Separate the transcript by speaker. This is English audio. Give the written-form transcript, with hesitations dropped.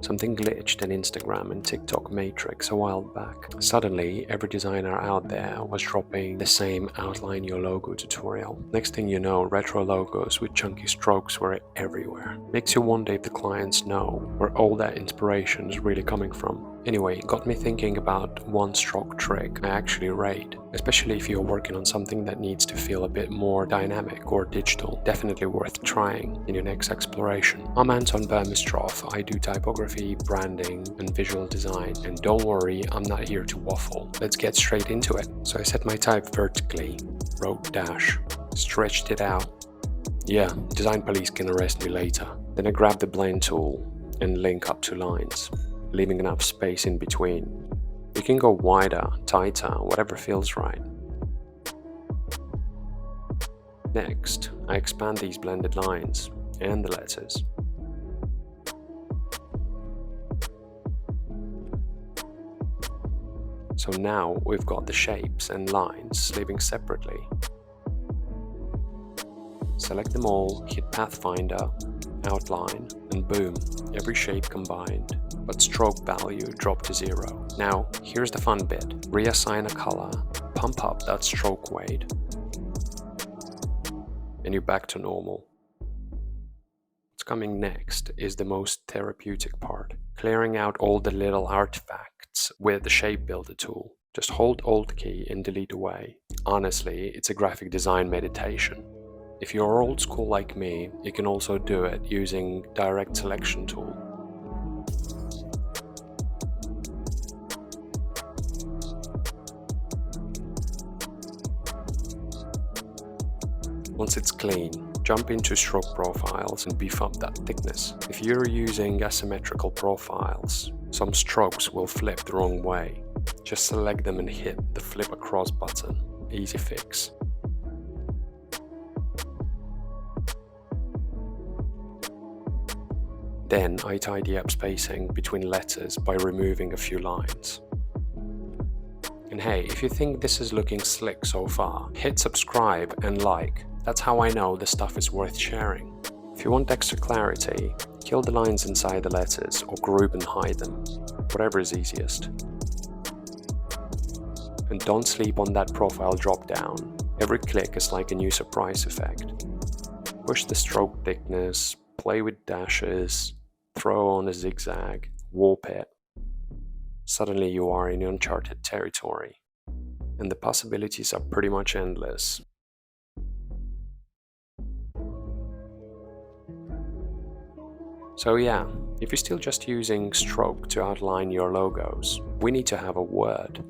Speaker 1: Something glitched in Instagram and TikTok Matrix a while back. Suddenly, every designer out there was dropping the same outline your logo tutorial. Next thing you know, retro logos with chunky strokes were everywhere. Makes you wonder if the clients know where all that inspiration is really coming from. Anyway, it got me thinking about one stroke trick I actually rate, especially if you're working on something that needs to feel a bit more dynamic or digital. Definitely worth trying in your next exploration. I'm Anton Burmistrov. I do typography, branding, and visual design. And don't worry, I'm not here to waffle. Let's get straight into it. So I set my type vertically, wrote dash, stretched it out. Yeah, design police can arrest me later. Then I grab the blend tool and link up two lines, leaving enough space in between. You can go wider, tighter, whatever feels right. Next, I expand these blended lines and the letters. So now we've got the shapes and lines living separately. Select them all, hit Pathfinder, outline, and boom, every shape combined, but stroke value dropped to 0. Now, here's the fun bit. Reassign a color, pump up that stroke weight, and you're back to normal. What's coming next is the most therapeutic part, clearing out all the little artifacts with the Shape Builder tool. Just hold Alt key and delete away. Honestly, it's a graphic design meditation. If you're old school like me, you can also do it using Direct Selection tool. Once it's clean, jump into stroke profiles and beef up that thickness. If you're using asymmetrical profiles, some strokes will flip the wrong way. Just select them and hit the flip across button. Easy fix. Then I tidy up spacing between letters by removing a few lines. And hey, if you think this is looking slick so far, hit subscribe and like. That's how I know the stuff is worth sharing. If you want extra clarity, kill the lines inside the letters or group and hide them, whatever is easiest. And don't sleep on that profile drop down. Every click is like a new surprise effect. Push the stroke thickness, play with dashes, throw on a zigzag, warp it. Suddenly you are in uncharted territory, and the possibilities are pretty much endless. So yeah, if you're still just using stroke to outline your logos, we need to have a word.